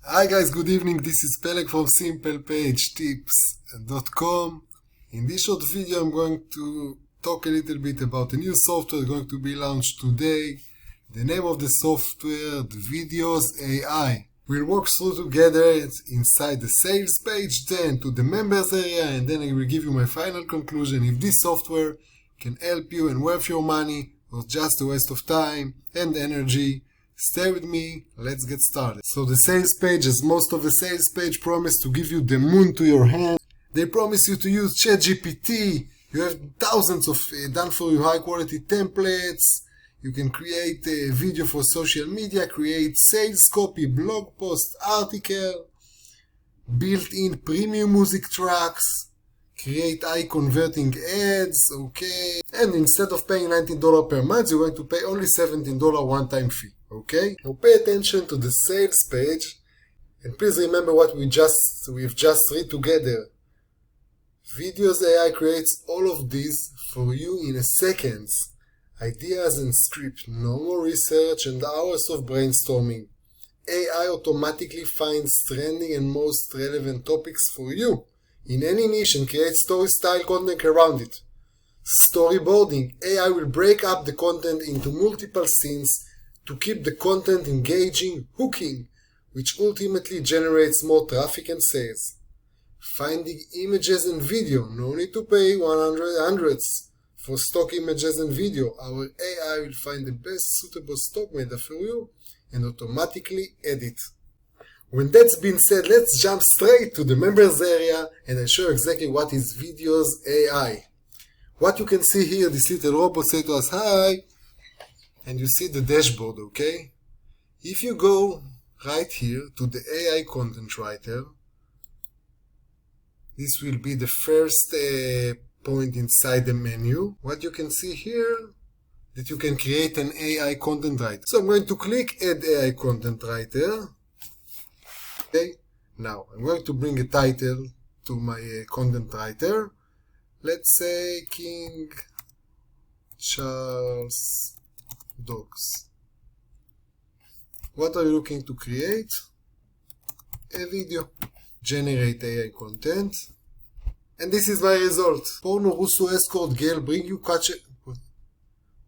Hi guys, good evening. This is Peleg from simplepagetips.com. In this short video I'm going to talk a little bit about a new software going to be launched today. The name of the software, the Videoz Ai. We'll walk through together inside the sales page, then to the members area, and then I will give you my final conclusion if this software can help you and worth your money or just a waste of time and energy. Stay with me, let's get started. So the sales page, as most of the sales page, promise to give you the moon to your hand. They promise you to use ChatGPT. You have thousands of done for you high quality templates. You can create a video for social media, create sales copy, blog post, article, built-in premium music tracks, create eye converting ads, okay? And instead of paying $19 per month, you're going to pay only $17 one-time fee. Okay, now pay attention to the sales page and please remember what we've just read together. Videoz Ai creates all of these for you in a second. Ideas and script, no more research and hours of brainstorming. AI automatically finds trending and most relevant topics for you in any niche and creates story style content around it. Storyboarding, AI will break up the content into multiple scenes to keep the content engaging, hooking, which ultimately generates more traffic and sales. Finding images and video, no need to pay hundreds for stock images and video. Our AI will find the best suitable stock meta for you and automatically edit. When that's been said, let's jump straight to the members area and I'll show you exactly what is Videoz Ai. What you can see here, this little robot say to us, hi, and you see the dashboard, okay? If you go right here to the AI content writer, this will be the first point inside the menu. What you can see here, that you can create an AI content writer. So I'm going to click Add AI Content Writer. Okay, now I'm going to bring a title to my content writer. Let's say King Charles Dogs. What are you looking to create? A video. Generate AI content. And this is my result. Porno Russo escort girl bring you catch.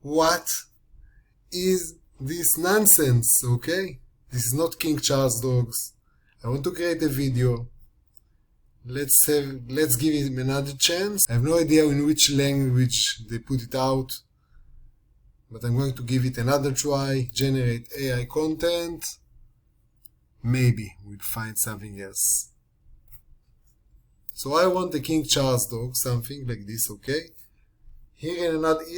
What is this nonsense? Okay? This is not King Charles Dogs. I want to create a video. Let's give it another chance. I have no idea in which language they put it out, but I'm going to give it another try. Generate AI content. Maybe we'll find something else. So I want the King Charles dog, something like this, okay? Here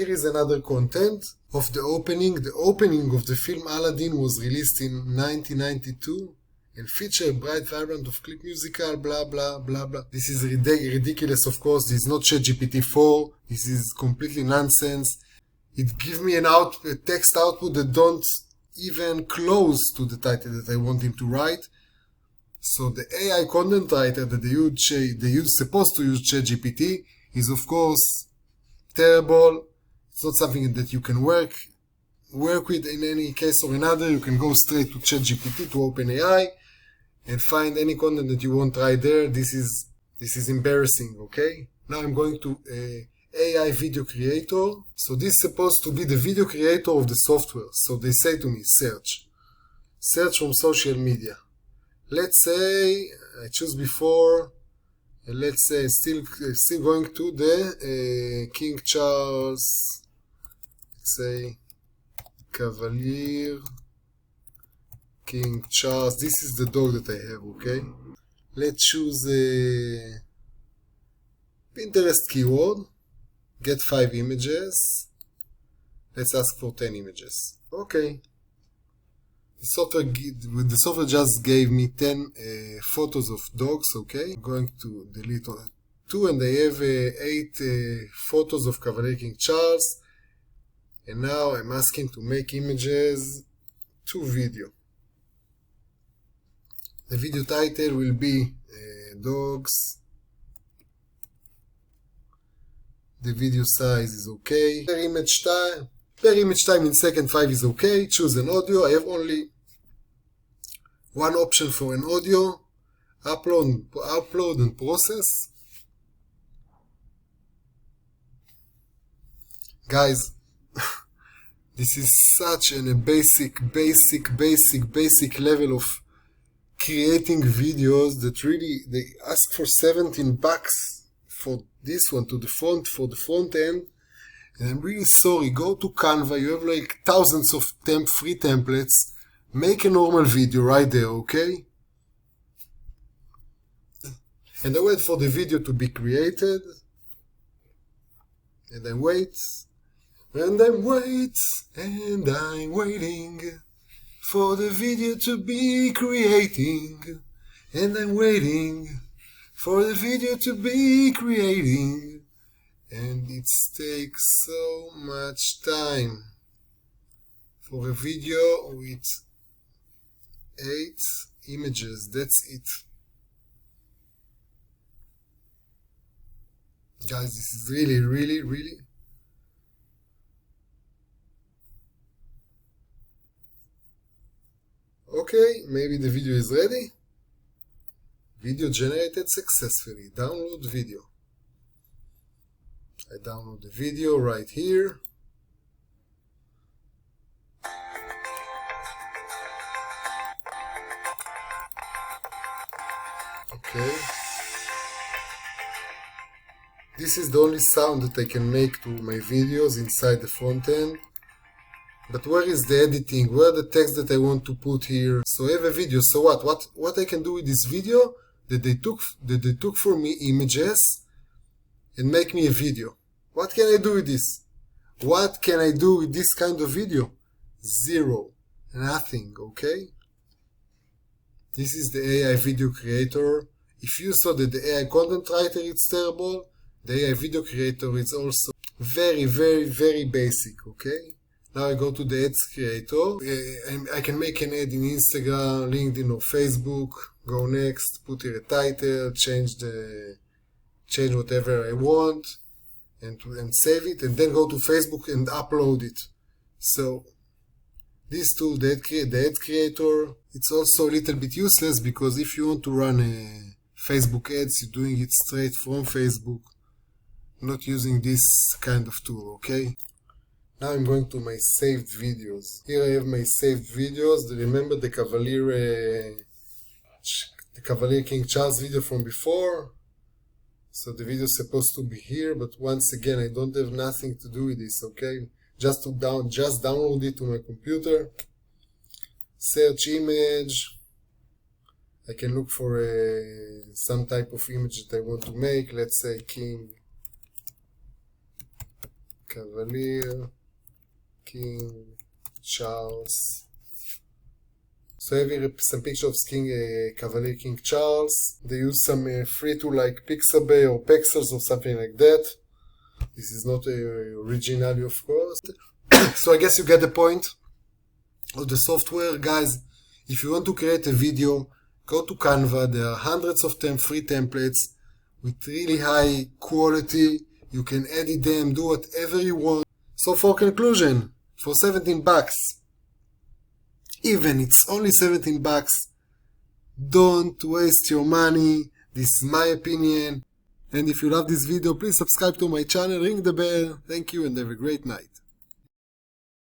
is another content of the opening. The opening of the film Aladdin was released in 1992 and featured a bright vibrant of clip musical, blah, blah, blah, blah. This is ridiculous, of course. This is not ChatGPT 4. This is completely nonsense. It gives me a text output that don't even close to the title that I want him to write. So the AI content writer that they supposed to use ChatGPT is of course terrible. It's not something that you can work with in any case or another. You can go straight to ChatGPT, to OpenAI, and find any content that you want right there. This is embarrassing, okay? Now I'm going to AI video creator. So this is supposed to be the video creator of the software. So they say to me, search from social media. Let's say I choose before. Let's say still going to the King Charles. Let's say Cavalier King Charles. This is the dog that I have. Okay. Let's choose a Pinterest keyword. Get 5 images. Let's ask for 10 images. Okay. The software just gave me 10 photos of dogs. Okay. I'm going to delete 2 and I have 8 photos of Cavalier King Charles. And now I'm asking to make images to video. The video title will be dogs. The video size is okay. Per image time in second 5 is okay. Choose an audio. I have only one option for an audio, upload and process. Guys, this is such a basic level of creating videos that really they ask for $17 for this one for the front end. And I'm really sorry, go to Canva, you have like thousands of free templates, make a normal video right there, okay? And I wait for the video to be created, and I wait, and I'm waiting for the video to be creating, and I'm waiting for the video to be creating, and it takes so much time for a video with 8 images. That's it. Guys, this is really okay. Maybe the video is ready. Video generated successfully. Download video. I download the video right here. Okay. This is the only sound that I can make to my videos inside the front end. But where is the editing? Where are the text that I want to put here? So I have a video. So what I can do with this video that they took for me images and make me a video. What can I do with this? What can I do with this kind of video? Zero. Nothing, okay? This is the AI video creator. If you saw that the AI content writer is terrible, the AI video creator is also very basic, okay? Now I go to the ads creator. I can make an ad in Instagram, LinkedIn or Facebook. Go next, put here a title, change whatever I want, and save it, and then go to Facebook and upload it. So this tool, the ad creator, it's also a little bit useless because if you want to run a Facebook ads, you're doing it straight from Facebook, not using this kind of tool, okay? Now I'm going to my saved videos. Here I have my saved videos. Remember the Cavalier King Charles video from before? So the video is supposed to be here, but once again I don't have nothing to do with this, okay? Just download it to my computer. Search image. I can look for some type of image that I want to make. Let's say Cavalier King Charles. So I have here some pictures of Cavalier King Charles. They use some free tool like Pixabay or Pexels or something like that. This is not originally, of course. So I guess you get the point of the software. Guys, if you want to create a video, go to Canva. There are hundreds of free templates with really high quality. You can edit them, do whatever you want. So for conclusion, for $17, even it's only $17, don't waste your money. This is my opinion. And if you love this video, please subscribe to my channel, ring the bell. Thank you and have a great night.